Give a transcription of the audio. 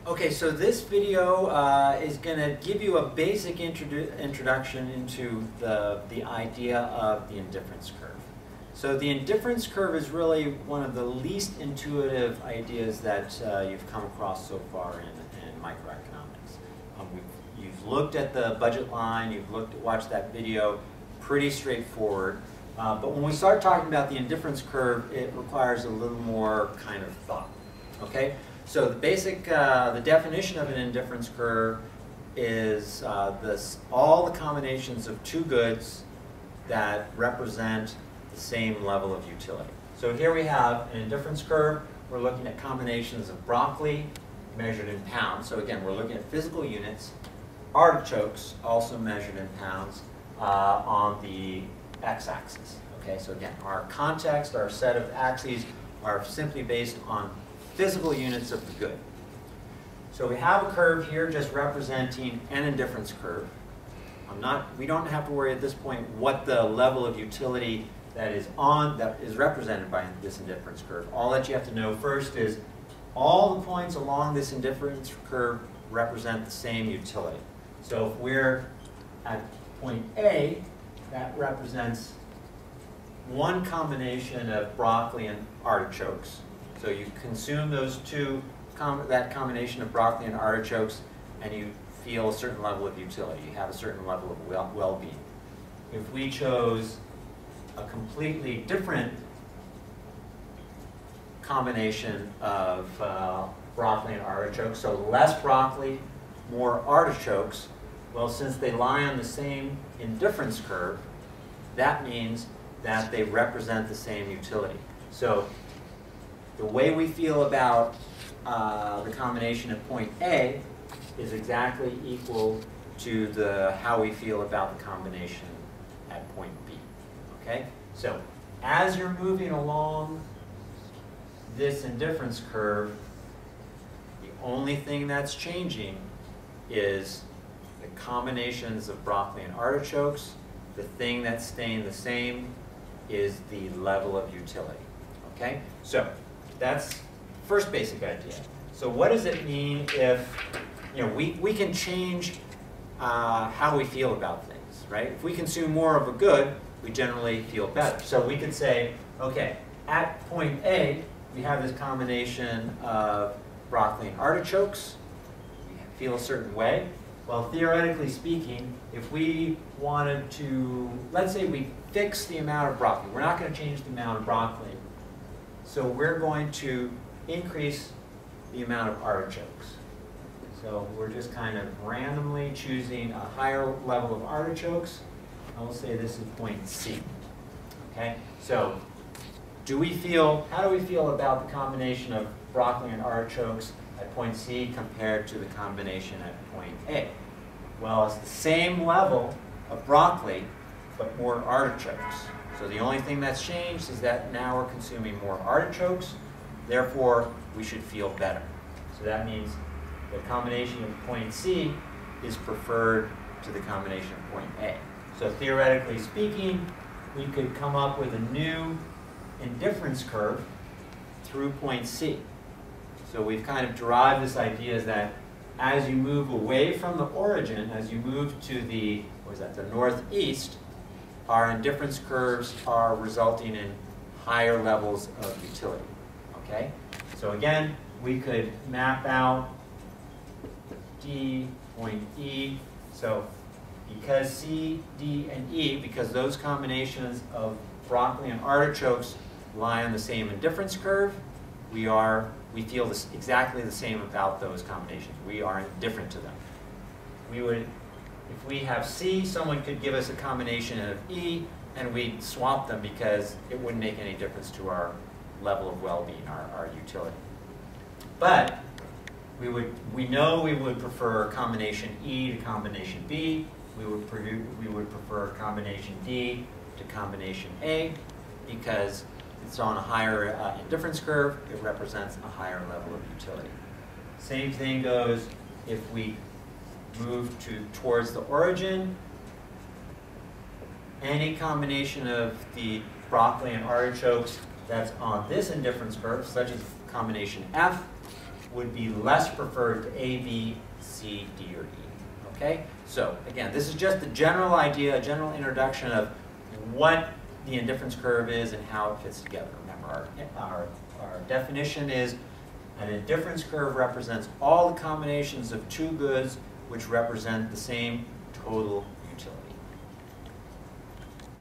Okay, so this video is going to give you a basic introduction into the idea of the indifference curve. So the indifference curve is really one of the least intuitive ideas that you've come across so far in microeconomics. You've looked at the budget line, you've watched that video, pretty straightforward. But when we start talking about the indifference curve, it requires a little more kind of thought. Okay? So the basic, the definition of an indifference curve is all the combinations of two goods that represent the same level of utility. So here we have an indifference curve. We're looking at combinations of broccoli measured in pounds. So again, we're looking at physical units. Artichokes, also measured in pounds, on the x-axis. Okay, so again, our context, our set of axes are simply based on physical units of the good. So we have a curve here just representing an indifference curve. We don't have to worry at this point what the level of utility that is represented by this indifference curve. All that you have to know first is all the points along this indifference curve represent the same utility. So if we're at point A, that represents one combination of broccoli and artichokes. So you consume those that combination of broccoli and artichokes, and you feel a certain level of utility. You have a certain level of well-being. If we chose a completely different combination of broccoli and artichokes, so less broccoli, more artichokes, well, since they lie on the same indifference curve, that means that they represent the same utility. So the way we feel about the combination at point A is exactly equal to how we feel about the combination at point B. Okay? So as you're moving along this indifference curve, the only thing that's changing is the combinations of broccoli and artichokes. The thing that's staying the same is the level of utility. Okay? So that's first basic idea. So what does it mean if we can change how we feel about things, right? If we consume more of a good, we generally feel better. So we could say, okay, at point A, we have this combination of broccoli and artichokes. We feel a certain way. Well, theoretically speaking, if we wanted to, let's say we fix the amount of broccoli. We're not going to change the amount of broccoli. So we're going to increase the amount of artichokes. So we're just kind of randomly choosing a higher level of artichokes. I will say this is point C. Okay? So how do we feel about the combination of broccoli and artichokes at point C compared to the combination at point A? Well, it's the same level of broccoli, but more artichokes. So the only thing that's changed is that now we're consuming more artichokes, therefore we should feel better. So that means the combination of point C is preferred to the combination of point A. So theoretically speaking, we could come up with a new indifference curve through point C. So we've kind of derived this idea that as you move away from the origin, as you move to the northeast, our indifference curves are resulting in higher levels of utility. Okay? So again, we could map out D, point E. So because C, D, and E, because those combinations of broccoli and artichokes lie on the same indifference curve, we feel exactly the same about those combinations. We are indifferent to them. If we have C, someone could give us a combination of E, and we'd swap them because it wouldn't make any difference to our level of well-being, our utility. But we know we would prefer combination E to combination B. We would prefer combination D to combination A because it's on a higher indifference curve. It represents a higher level of utility. Same thing goes if we move towards the origin. Any combination of the broccoli and artichokes that's on this indifference curve, such as combination F, would be less preferred to A, B, C, D, or E. Okay? So again, this is just a general idea, a general introduction of what the indifference curve is and how it fits together. Remember, our definition is an indifference curve represents all the combinations of two goods which represent the same total